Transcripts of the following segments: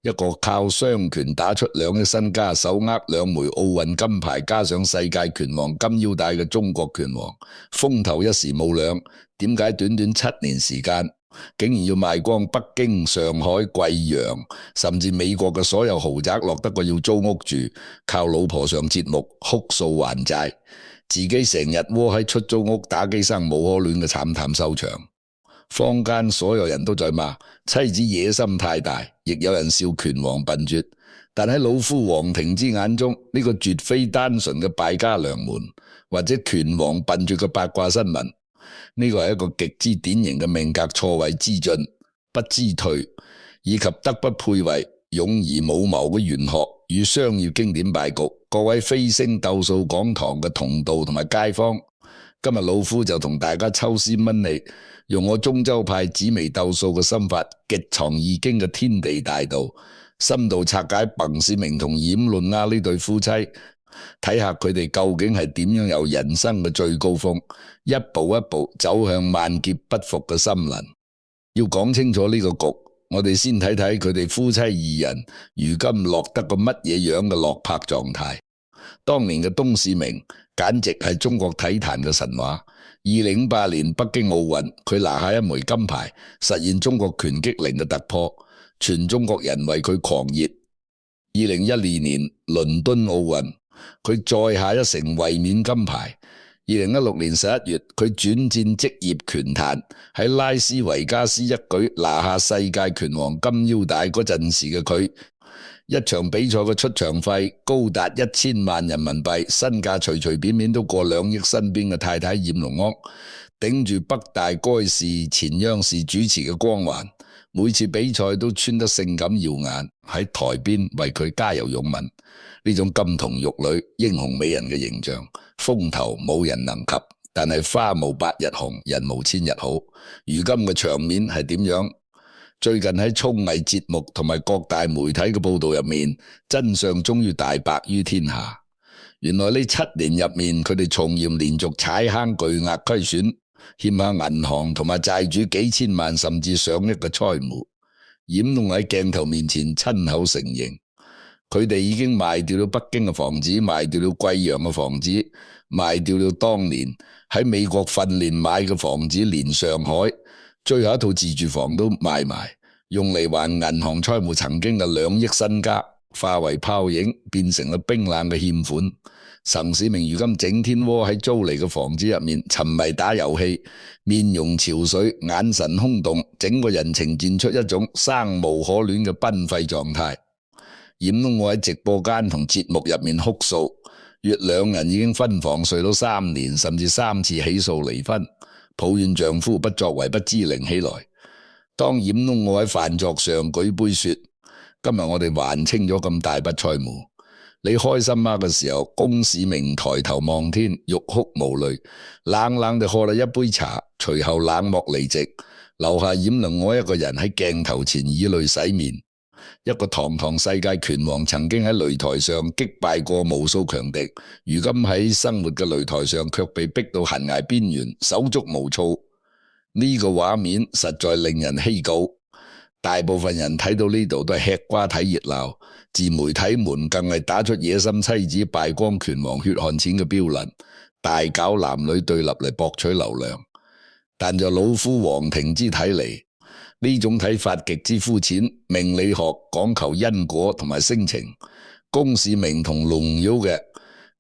一個靠雙拳打出2億身家、手握2枚奧運金牌，加上世界拳王金腰帶嘅中國拳王，風頭一時無兩，點解短短7年時間，竟然要賣光北京、上海、貴陽，甚至美國嘅所有豪宅，落得個要租屋住，靠老婆上節目哭訴還債，自己成日窩喺出租屋打機生冇可戀嘅慘淡收場。坊間所有人都在罵妻子野心太大，亦有人笑拳王笨拙。但喺老夫黃庭之眼中，呢個絕非單純嘅敗家娘們，或者拳王笨拙嘅八卦新聞。呢個係一個極之典型嘅命格錯位之進不知退，以及德不配位勇而冇謀嘅玄學與商業經典敗局。各位飛星鬥數講堂嘅同道同埋街坊，今日老夫就同大家抽絲剝理，用我中州派紫微鬥數嘅心法，極藏易經嘅天地大道，深度拆解彭市明同冉論亞呢對夫妻，睇下佢哋究竟係點樣由人生嘅最高峰，一步一步走向萬劫不復嘅森林。要講清楚呢個局，我哋先睇睇佢哋夫妻二人如今落得個乜嘢樣嘅落魄狀態。當年嘅東市明簡直係中國體壇嘅神話。2008年北京奧運，佢拿下1枚金牌，實現中國拳擊零嘅突破，全中國人為佢狂熱。2012年倫敦奧運，佢再下一城衛冕金牌。2016年11月，佢轉戰職業拳壇，喺拉斯維加斯一舉拿下世界拳王金腰帶。嗰陣時嘅佢，一場比賽嘅出場費高達1000萬人民幣，身價隨隨便便都過2億，身邊嘅太太冉龍安頂住北大該市前央視主持嘅光環，每次比賽都穿得性感耀眼，喺台邊為佢加油擁吻。呢種金童玉女、英雄美人嘅形象，風頭冇人能及。但係花無百日紅，人無千日好。如今嘅場面係點樣？最近喺綜藝節目同埋各大媒體嘅報道入面，真相終於大白於天下。原來呢7年入面，佢哋從嚴連續踩坑巨額虧損，欠下銀行同埋債主幾千萬甚至上億嘅債務。冉龍喺鏡頭面前親口承認，佢哋已經賣掉了北京嘅房子，賣掉了貴陽嘅房子，賣掉了當年喺美國訓練買嘅房子，連上海最後一套自住房都賣埋，用嚟還銀行債務曾經嘅2億身家，化為泡影，變成了冰冷嘅欠款。陳市明如今整天窩喺租嚟嘅房子入面，沉迷打遊戲，面容憔悴，眼神空洞，整個人呈現出一種生無可戀嘅崩廢狀態。冉龍我喺直播間同節目入面哭訴，約2人已經分房睡到3年，甚至3次起訴離婚，抱怨丈夫不作為不知靈起來。當冉龍我喺飯桌上舉杯說：今日我哋還清咗咁大筆債務，你開心嗎嘅時候，龔市明抬頭望天，欲哭無淚，冷冷地喝了一杯茶，隨後冷漠離席，留下冉龍我一個人喺鏡頭前以淚洗面。一個堂堂世界拳王，曾經喺擂台上擊敗過無數強敵，如今喺生活嘅擂台上卻被逼到懸崖邊緣，手足無措。呢個畫面實在令人唏噓。大部分人睇到呢度都係吃瓜睇熱鬧，自媒體們更係打出野心妻子敗光拳王血汗錢嘅標論，大搞男女對立嚟博取流量。但在老夫黃庭之睇嚟，呢種睇法極之膚淺，命理學講求因果同埋星情。龔市明同龍妖嘅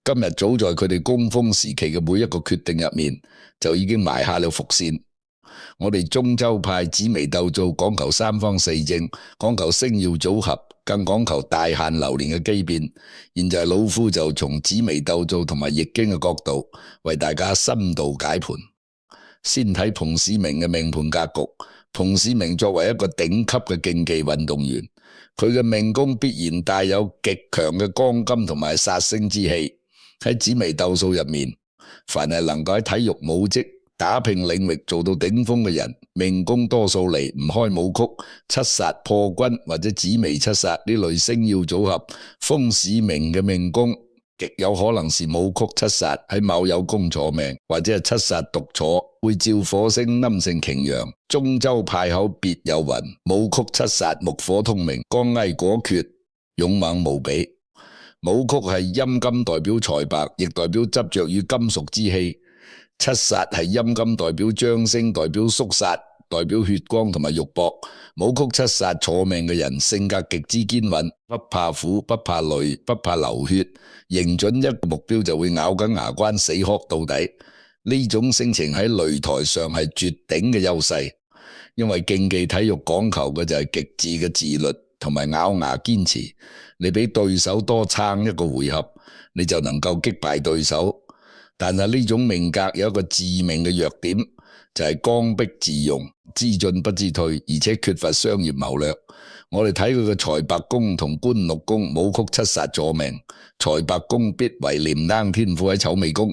今日早在佢哋高峰時期嘅每一個決定入面，就已經埋下了伏線。我哋中州派紫微鬥數講求3方4正，講求星曜組合，更講求大限流年嘅機變。現在老夫就從紫微鬥數同埋易經嘅角度，為大家深度解盤。先睇彭市明嘅命盤格局。彭市明作為一個頂級嘅競技運動員，佢嘅命宮必然帶有極強嘅光金同埋殺星之氣。喺紫微鬥數入面，凡係能夠喺體育武職打拼領域做到頂峰嘅人，命宮多數離唔開武曲、七殺破軍或者紫微七殺呢類星曜組合。龔市明嘅命宮極有可能是武曲七殺喺卯酉宮坐命，或者係七殺獨坐，會照火星冧成擎羊。中州派口別有云：武曲七殺木火通明，剛毅果決，勇猛無比。武曲係陰金代表財帛，亦代表執着於金屬之氣。七殺係陰金代表張星，代表肅殺，代表血光同埋肉搏。武曲七殺坐命嘅人性格極之堅韌，不怕苦，不怕累，不怕流血，認準一個目標就會咬緊牙關死磕到底。呢種性情喺擂台上係絕頂嘅優勢，因為競技體育講求嘅就係極致嘅自律同埋咬牙堅持。你比對手多撐一個回合，你就能夠擊敗對手。但係呢種命格有一個致命嘅弱點，就係剛愎自用，知進不知退，而且缺乏商業謀略。我哋睇佢嘅財帛宮同官祿宮，武曲七殺坐命，財帛宮必為廉單天府喺丑未宮，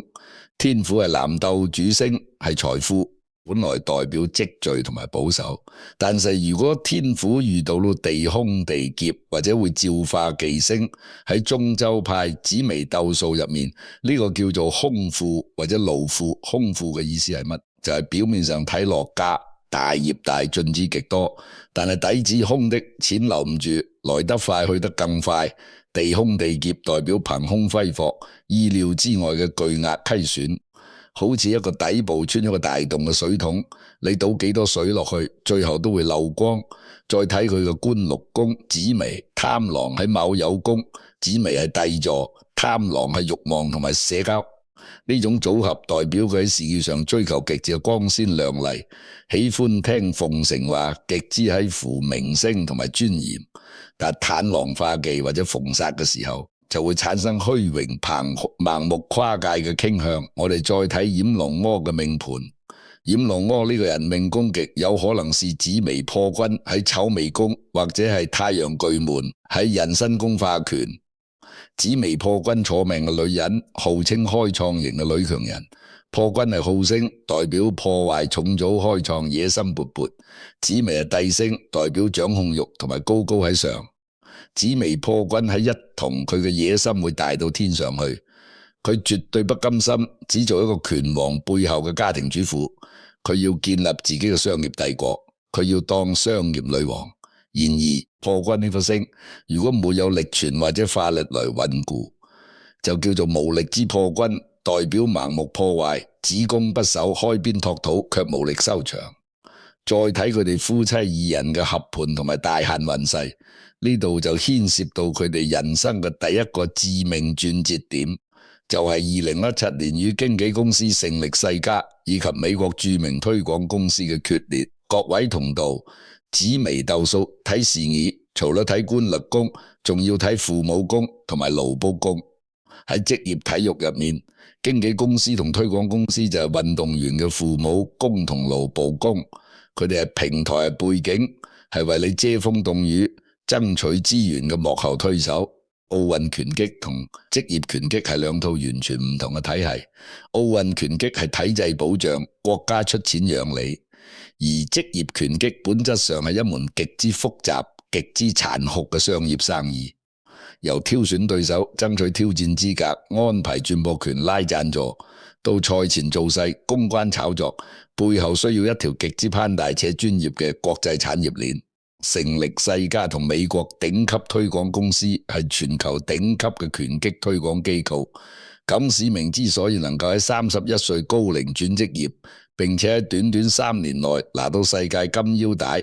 天府係南鬥主星，係財富，本來代表積聚同埋保守。但係如果天府遇到地空地劫，或者會照化忌星，喺中州派紫微斗數入面，呢個叫做空富或者勞富。空富嘅意思係乜？就係表面上睇落家大業大，進資極多，但係底子空的，錢留唔住，來得快去得更快。地空地劫代表憑空揮霍，意料之外嘅巨額虧損，好似一個底部穿咗個大洞嘅水桶，你倒幾多水落去，最後都會漏光。再睇佢嘅官祿宮，紫微貪狼喺卯酉宮，紫微係帝座，貪狼係慾望同埋社交。呢種組合代表佢喺事業上追求極致嘅光鮮亮麗，喜歡聽奉承話，極之喺乎名聲同埋尊嚴。但係袒狼化忌或者逢殺嘅時候，就會產生虛榮盲目跨界嘅傾向。我哋再睇染龍柯嘅命盤，染龍柯呢個人命宮極有可能是紫微破軍喺丑未宮，或者係太陽巨門喺人身宮化權。紫微破軍坐命嘅女人，號稱開創型嘅女強人。破軍係號星，代表破壞、重組、開創、野心勃勃。紫微係帝星，代表掌控欲同埋高高喺上。紫微破軍喺一同，佢嘅野心會大到天上去。佢絕對不甘心只做一個拳王背後嘅家庭主婦，佢要建立自己嘅商業帝國，佢要當商業女王。然而破軍呢顆星如果沒有力傳或者化力來穩固，就叫做無力之破軍，代表盲目破壞，只攻不守，開邊拓土，卻無力收場。再睇佢哋夫妻二人嘅合盤同埋大限運勢，呢度就牽涉到佢哋人生嘅第一個致命轉折點，就係2017年與經紀公司勝利世家以及美國著名推廣公司嘅決裂。各位同道，紫微斗數睇事業，除咗睇官祿宮，仲要睇父母宮同埋勞僕宮。喺職業體育入面，經紀公司同推廣公司就係運動員嘅父母宮同勞僕宮，佢哋係平台嘅背景，係為你遮風擋雨、爭取資源嘅幕後推手。奧運拳擊同職業拳擊係兩套完全唔同嘅體系。奧運拳擊係體制保障，國家出錢養你。而職業拳擊本質上係一門極之複雜、極之殘酷嘅商業生意，由挑選對手、爭取挑戰資格、安排轉播權、拉贊助，到賽前造勢、公關炒作，背後需要一條極之攀大且專業嘅國際產業鏈。成力世家同美國頂級推廣公司係全球頂級嘅拳擊推廣機構。錦市明之所以能夠喺31歲高齡轉職業，並且喺短短3年內拿到世界金腰帶，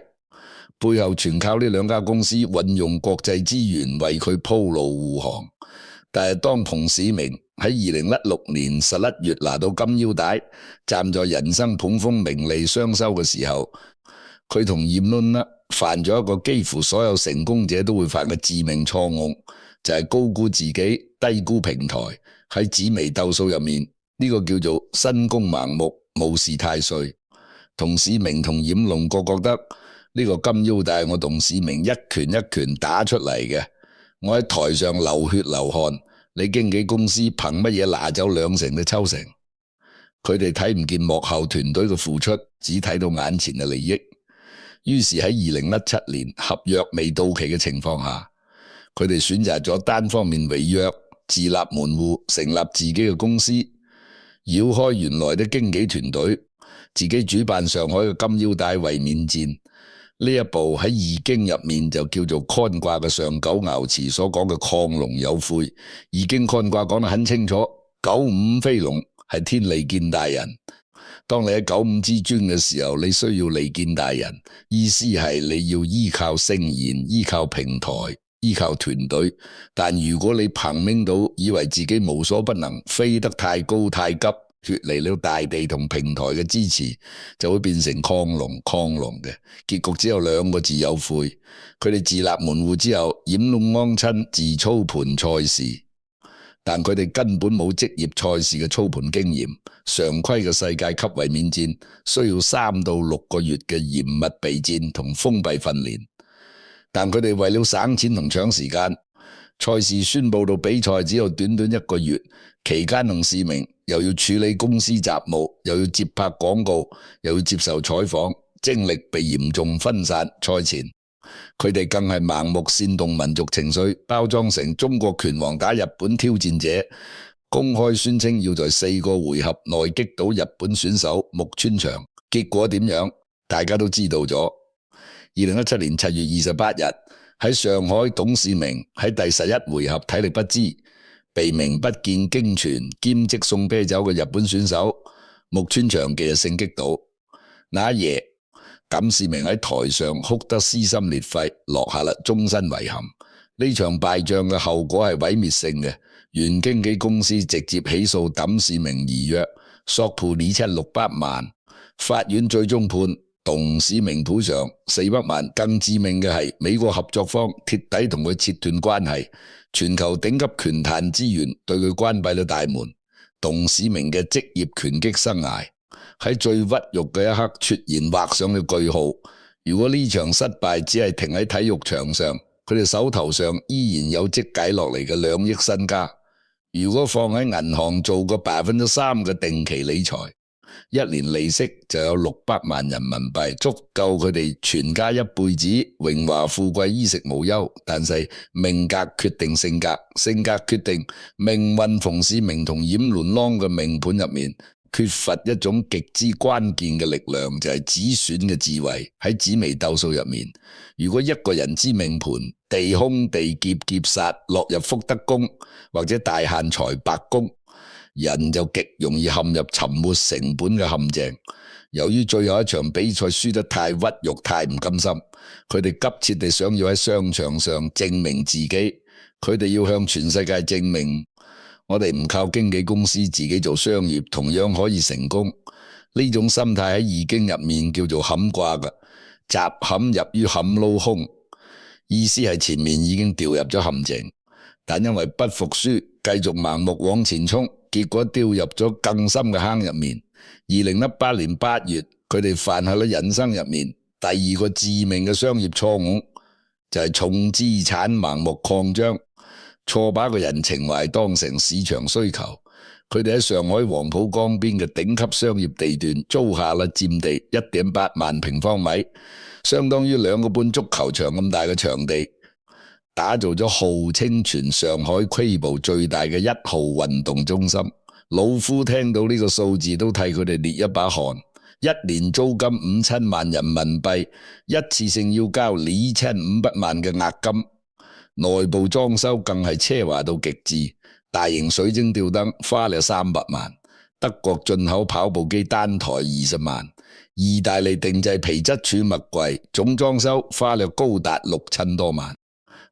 背後全靠呢兩家公司運用國際資源為佢鋪路護航。但係當彭市明喺2016年11月拿到金腰帶，站在人生捧峰名利雙收嘅時候，佢同葉倫呢犯咗一個幾乎所有成功者都會犯嘅致命錯誤，就係高估自己，低估平台。喺紫微斗數入面，呢個叫做身宮盲目，無視太歲。童市明同冉龍國覺得呢個金腰帶我童市明一拳一拳打出嚟嘅，我喺台上流血流汗，你經紀公司憑乜嘢拿走2成嘅抽成？佢哋睇唔見幕後團隊嘅付出，只睇到眼前嘅利益。於是喺2017年合約未到期嘅情況下，佢哋選擇咗單方面違約，自立門戶，成立自己嘅公司，繞開原來的經紀團隊，自己主辦上海嘅金腰帶衛冕戰。呢一步喺易經入面就叫做乾卦嘅上九爻辭所講嘅亢龍有悔。易經乾卦講得很清楚，九五飛龍係天利見大人。當你喺九五之尊嘅時候，你需要利見大人，意思係你要依靠聖賢，依靠平台，依靠團隊。但如果你憑命到以為自己無所不能，飛得太高太急，脫離了大地同平台嘅支持，就會變成亢龍嘅結局，只有兩個字：有悔。佢哋自立門戶之後，偃弄安親，自操盤賽事，但佢哋根本冇職業賽事嘅操盤經驗。常規嘅世界級衛冕戰需要3到6個月嘅嚴密備戰同封閉訓練，但佢哋為了省錢同搶時間，賽事宣布到比賽只有短短1個月，期間同市民又要處理公司雜務，又要接拍廣告，又要接受採訪，精力被嚴重分散。賽前佢哋更係盲目煽動民族情緒，包裝成中國拳王打日本挑戰者，公開宣稱要在4個回合內擊倒日本選手木村翔。結果點樣？大家都知道咗。2017年7月28日喺上海，董事明喺第11回合體力不支，被名不見經傳兼職送啤酒嘅日本選手木村翔技術性擊倒。那一夜，錦市明喺台上哭得撕心裂肺，落下了終身遺憾。呢場敗仗嘅後果係毀滅性嘅。原經紀公司直接起訴董事明違約，索賠2600萬。法院最終判董事明賠償400萬。更致命嘅係，美國合作方徹底同佢切斷關係，全球頂級拳壇資源對佢關閉咗大門。董事明嘅職業拳擊生涯喺最屈辱嘅一刻，猝然畫上了句號。如果呢場失敗只係停喺體育場上，佢哋手頭上依然有積計落嚟嘅2億身家。如果放喺銀行做個3%嘅定期理財，1年利息就有600萬人民幣，足夠佢哋全家一輩子榮華富貴，衣食無憂。但係命格決定性格，性格決定命運。馮士明同閻倫郎嘅命盤入面缺乏一種極之關鍵嘅力量，就係子選嘅智慧。喺紫微斗數入面，如果一個人之命盤地空地劫劫煞落入福德宮或者大限財帛宮，人就極容易陷入沉沒成本嘅陷阱。由於最後一場比賽輸得太屈辱，太唔甘心，佢哋急切地想要喺商場上證明自己，佢哋要向全世界證明，我哋唔靠經紀公司，自己做商業同樣可以成功。呢種心態喺易經入面叫做坎卦嘅，雜坎入於坎撈空，意思係前面已經掉入咗陷阱，但因為不服輸，繼續盲目往前衝，結果掉入咗更深嘅坑入面。2018年8月，佢哋犯下咗人生入面第2個致命嘅商業錯誤，就係重資產盲目擴張，錯把個人情懷當成市場需求。佢哋喺上海黃浦江邊嘅頂級商業地段租下啦佔地1.8萬平方米，相當於2個半足球場咁大嘅場地，打造咗號稱全上海規模最大嘅1號運動中心。老夫聽到呢個數字都替佢哋捏一把汗。1年租金5000萬人民幣，一次性要交2500萬嘅押金，內部裝修更係奢華到極致，大型水晶吊燈花了300萬，德國進口跑步機單台20萬，意大利定製皮質儲物櫃總裝修花了高達6000多萬。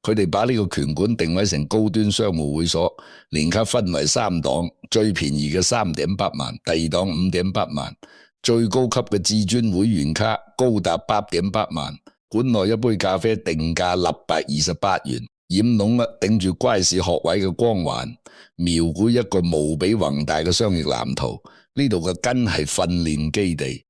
佢哋把呢個拳館定位成高端商務會所，年卡分為3檔，最便宜嘅3.8萬，第2檔5.8萬，最高級嘅至尊會員卡高達8.8萬。館內一杯咖啡定價628元，染濃啦頂住乖士學位嘅光環，描繪一個無比宏大嘅商業藍圖。呢度嘅根係訓練基地，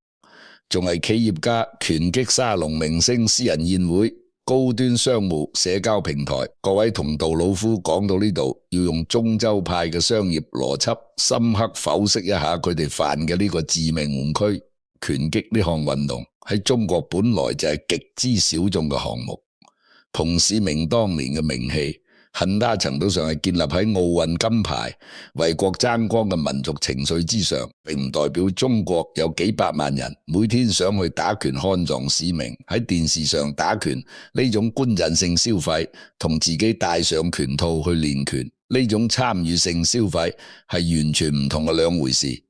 仲係企業家、拳擊沙龍、明星、私人宴會、高端商務、社交平台。各位同道老夫講到呢度，要用中州派嘅商業邏輯，深刻剖析一下佢哋犯嘅呢個致命誤區。拳擊呢項運動喺中國本來就係極之小眾嘅項目。馮士明當年嘅名氣很大程度上係建立喺奧運金牌、為國爭光嘅民族情緒之上，並唔代表中國有幾百萬人每天想去打拳看狀使命，喺電視上打拳呢種觀陣性消費，同自己戴上拳套去練拳呢種參與性消費係完全唔同嘅兩回事。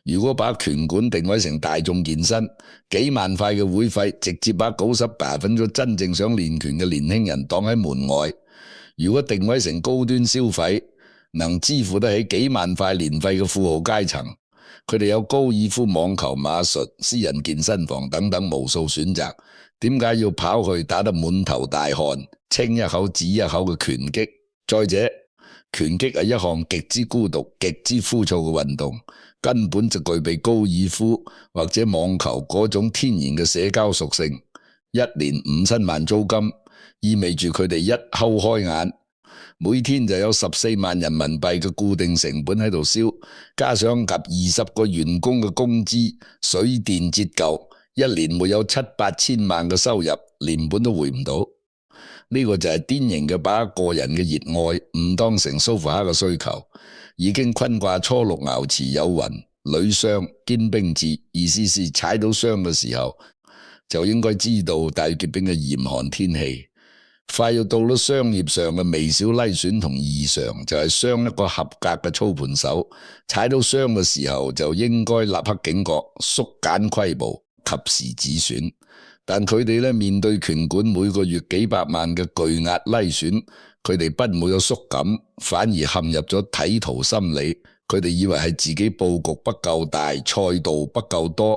如果把拳館定位成大眾健身，幾萬塊嘅會費直接把90%真正想練拳嘅年輕人擋喺門外。如果定位成高端消費，能支付得起幾萬塊年費嘅富豪階層，佢哋有高爾夫、網球、馬術、私人健身房等等無數選擇，點解要跑去打得滿頭大汗、清一口止一口嘅拳擊？再者，拳擊係一項極之孤獨、極之枯燥嘅運動，根本就具備高爾夫或者網球嗰種天然嘅社交屬性。一年5000萬租金，意味住佢哋一睺開眼，每天就有14萬人民幣嘅固定成本喺度燒，加上及20個員工嘅工資、水電折舊，一年沒有7-8千萬嘅收入，連本都回唔到。呢個就係典型嘅把個人嘅熱愛誤當成蘇富克嘅需求。已經坤卦初六爻辭有云：履霜堅冰至，意思是踩到霜嘅時候，就應該知道大結冰嘅嚴寒天氣，快要到咗商業上嘅微小虧損同異常，就係傷一個合格嘅操盤手。踩到傷嘅時候就應該立刻警覺，縮減規模，及時止損。但佢哋呢，面對拳館每個月幾百萬嘅巨額虧損，佢哋不冇有縮減，反而陷入咗睇圖心理。佢哋以為係自己佈局不夠大，賽道不夠多，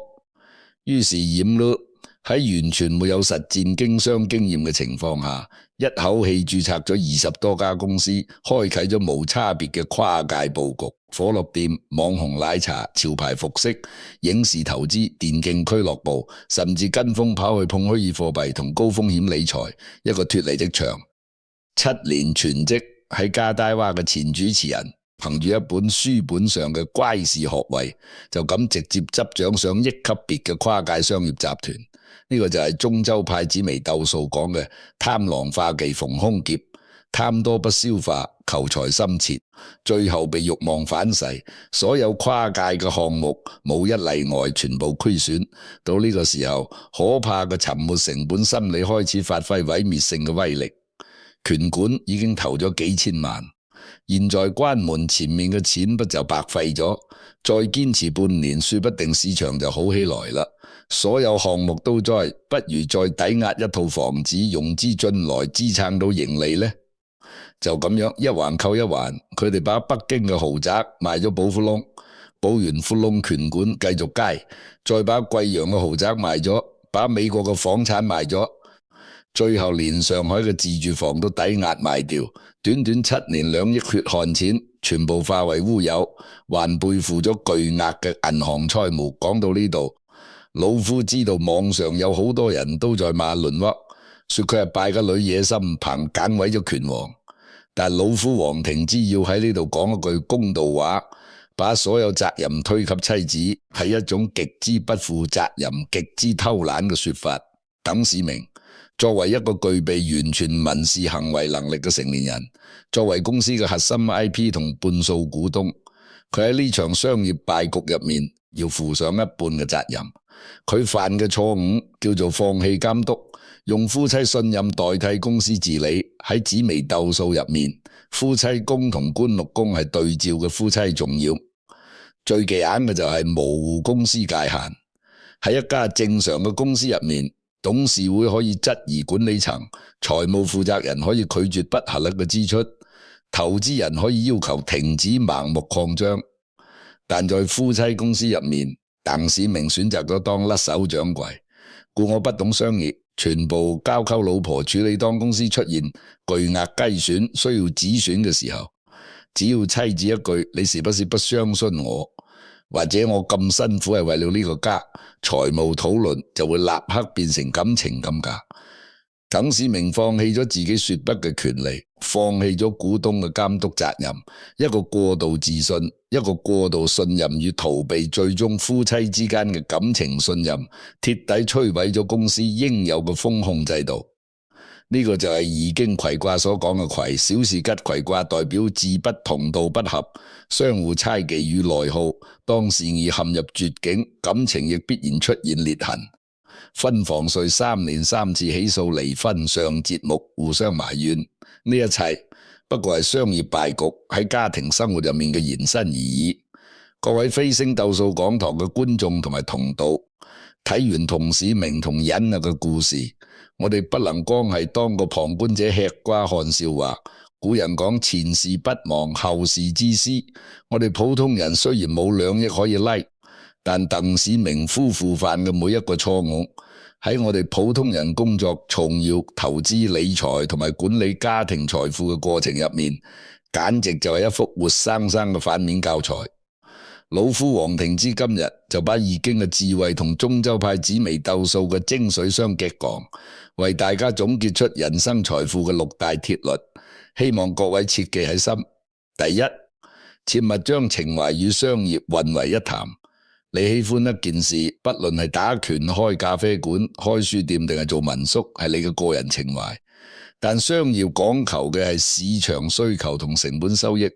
於是染咗。喺完全沒有實戰經商經驗嘅情況下，一口氣註冊咗20多家公司，開啟咗無差別嘅跨界佈局，火鍋店、網紅奶茶、潮牌服飾、影視投資、電競俱樂部，甚至跟風跑去碰虛擬貨幣同高風險理財，一個脫離職場。7年全職喺加大灣嘅前主持人，憑住一本書本上嘅乖士學位，就咁直接執掌上億級別嘅跨界商業集團。呢個就係中州派紫微斗數講嘅貪狼化忌逢凶劫，貪多不消化，求財心切，最後被欲望反噬，所有跨界嘅項目冇一例外，全部虧損。到呢個時候，可怕嘅沉沒成本心理開始發揮毀滅性嘅威力。拳館已經投咗幾千萬，現在關門前面嘅錢不就白費咗？再堅持半年，說不定市場就好起來啦。所有項目都在，不如再抵押一套房子，融資進來支撐到盈利呢？就咁樣一環扣一環，佢哋把北京嘅豪宅賣咗寶富窿，寶完富窿拳館繼續街，再把貴陽嘅豪宅賣咗，把美國嘅房產賣咗，最後連上海嘅自住房都抵押賣掉。短短7年2億血汗錢全部化為烏有，還背負咗巨額嘅銀行債務。講到呢度，老夫知道網上有好多人都在罵倫屈，說佢係拜個女野心棚揀毀咗拳王。但老夫黃庭之要喺呢度講一句公道話，把所有責任推給妻子，係一種極之不負責任、極之偷懶嘅說法。鄧市明作為一個具備完全民事行為能力嘅成年人，作為公司嘅核心 IP 同半數股東，佢喺呢場商業敗局入面要負上一半嘅責任。佢犯嘅錯誤叫做放棄監督，用夫妻信任代替公司治理。喺紫微斗數入面，夫妻宮同官祿宮係對照嘅夫妻重要。最忌眼嘅就係模糊公司界限。喺一家正常嘅公司入面，董事會可以質疑管理層，財務負責人可以拒絕不合理嘅支出，投資人可以要求停止盲目擴張。但在夫妻公司入面，鄧市明選擇咗當甩手掌櫃，故我不懂商業，全部交給老婆處理。當公司出現巨額雞損需要止損嘅時候，只要妻子一句你是不是不相信我，或者我咁辛苦係為了呢個家，財務討論就會立刻變成感情咁㗎。鄧市明放棄咗自己說不嘅權利，放棄咗股東嘅監督責任，一個過度自信，一個過度信任與逃避，最終夫妻之間嘅感情信任，徹底摧毀咗公司應有嘅風控制度。呢個就係易經葵卦所講嘅葵，小時吉葵卦代表志不同道不合，相互猜忌與內耗，當事意陷入絕境，感情亦必然出現裂痕。分房睡3年3次起訴離婚上節目，互相埋怨，呢一切不過係商業敗局喺家庭生活入面嘅延伸而已。各位飛星鬥數講堂嘅觀眾同埋同道，睇完童市明同忍嘅故事，我哋不能光係當個旁觀者吃瓜看笑話。古人講前事不忘後事之師，我哋普通人雖然冇2億可以like，但鄧市明夫婦犯嘅每一個錯誤，喺我哋普通人工作、從業、投資、理財同埋管理家庭財富嘅過程入面，簡直就係一幅活生生嘅反面教材。老夫黃庭之今日就把易經嘅智慧同中州派紫微斗數嘅精髓相激講，為大家總結出人生財富嘅6大鐵律，希望各位切記喺心。第一，切勿將情懷與商業混為一談。你喜歡一件事，不論係打拳、開咖啡館、開書店定係做民宿，係你嘅個人情懷。但商業講求嘅係市場需求同成本收益。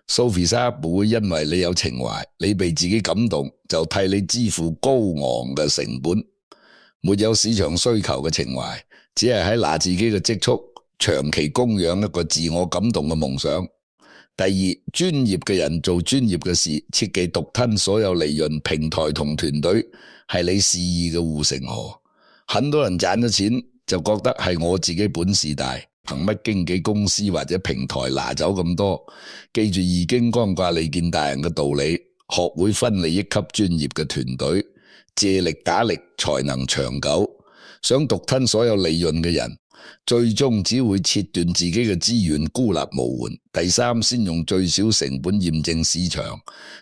Sophie 莎唔會因為你有情懷，你被自己感動，就替你支付高昂嘅成本。沒有市場需求嘅情懷，只係喺拿自己嘅積蓄，長期供養一個自我感動嘅夢想。第二，專業嘅人做專業嘅事，切忌獨吞所有利潤。平台同團隊係你事業嘅護城河，很多人賺咗錢就覺得係我自己本事大，憑乜經紀公司或者平台拿走咁多？記住易經乾卦利見大人嘅道理，學會分利益給專業嘅團隊，借力打力才能長久。想獨吞所有利潤嘅人，最終只會切斷自己嘅資源，孤立無援。第三，先用最少成本驗證市場，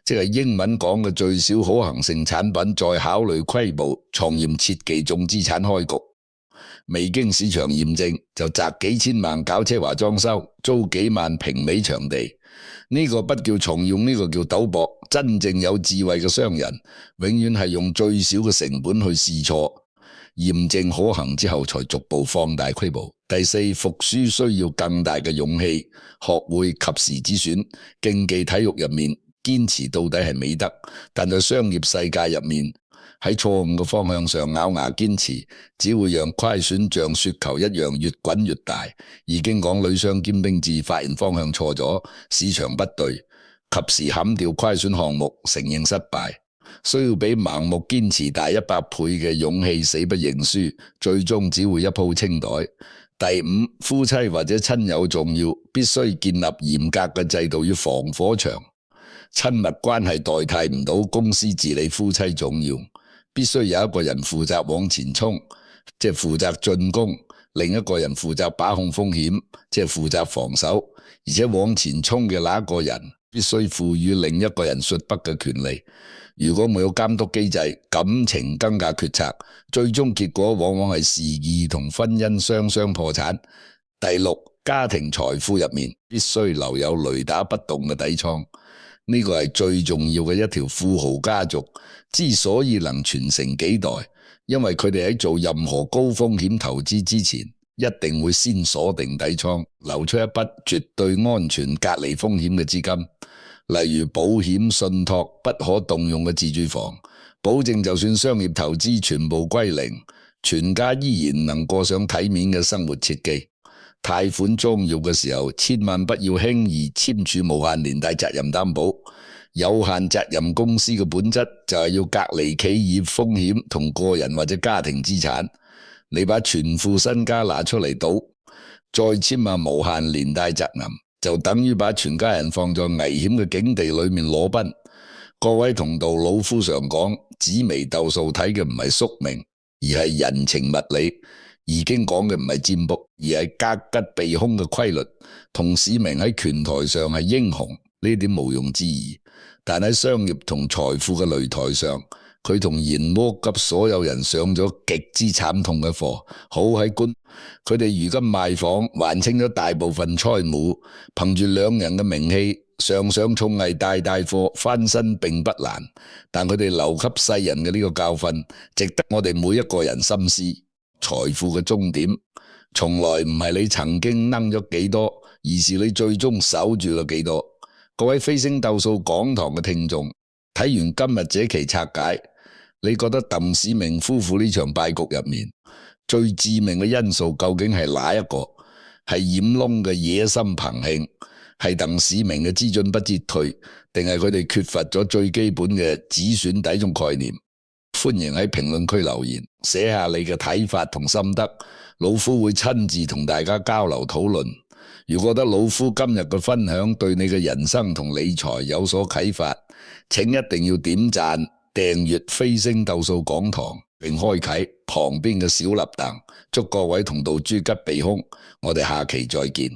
即係英文講嘅最少可行性產品，再考慮規模，從嚴切忌重資產開局。未經市場驗證就砸幾千萬搞奢華裝修，租幾萬平米場地，呢個不叫重用，呢個叫賭博。真正有智慧嘅商人，永遠係用最少嘅成本去試錯，驗證可行之後，才逐步放大規模。第四，服輸需要更大嘅勇氣，學會及時止損。競技體育入面，堅持到底係美德，但在商業世界入面，喺錯誤嘅方向上咬牙堅持，只會讓虧損像雪球一樣越滾越大。已經講屢傷兼兵至，發現方向錯咗，市場不對，及時砍掉虧損項目，承認失敗。需要比盲目堅持大100倍嘅勇氣，死不認輸，最終只會一鋪清袋。第五，夫妻或者親友重要，必須建立嚴格嘅制度與防火牆。親密關係代替唔到公司治理夫妻重要，必須有一個人負責往前衝，即係負責進攻；另一個人負責把控風險，即係負責防守。而且往前衝嘅那一個人，必須賦予另一個人說不嘅權利。如果沒有監督機制，感情更加決策，最終結果往往係事業同婚姻雙雙破產。第六，家庭財富入面必須留有雷打不動嘅底倉，呢個係最重要嘅一條富豪家族之所以能傳承幾代，因為佢哋喺做任何高風險投資之前，一定會先鎖定底倉，留出一筆絕對安全隔離風險嘅資金。例如保險、信託、不可動用嘅自住房，保證就算商業投資全部歸零，全家依然能過上體面嘅生活。切記貸款裝要嘅時候，千萬不要輕易簽署無限連帶責任擔保。有限責任公司嘅本質就係要隔離企業風險同個人或者家庭資產。你把全副身家拿出嚟賭，再簽下無限連帶責任，就等於把全家人放在危險嘅境地裏面裸奔。各位同道，老夫常講，紫微斗數睇嘅唔係宿命，而係人情物理。易經講嘅唔係占卜，而係格吉避凶嘅規律。童市明喺拳台上係英雄，呢點無庸置疑。但喺商業同財富嘅擂台上，佢同閻魔給所有人上咗極之慘痛嘅課。好喺官，佢哋如今賣房還清咗大部分債務，憑住兩人嘅名氣，上上綜藝大貨，翻身並不難。但佢哋留給世人嘅呢個教訓，值得我哋每一個人深思。財富嘅終點從來唔係你曾經掹咗幾多，而是你最終守住咗幾多。各位飛星鬥數講堂嘅聽眾，睇完今日這期拆解，你覺得鄧市明夫婦呢場敗局入面最致命嘅因素究竟係哪一個？係染窿嘅野心膨慶，係鄧市明嘅知進不知退，定係佢哋缺乏咗最基本嘅止損底種概念？歡迎喺評論區留言，寫下你嘅睇法同心得，老夫會親自同大家交流討論。如果覺得老夫今日嘅分享對你嘅人生同理財有所啟發，請一定要點讚、訂閱飛星鬥數講堂，並開啟旁邊嘅小立燈，祝各位同道珠吉避凶。我哋下期再見。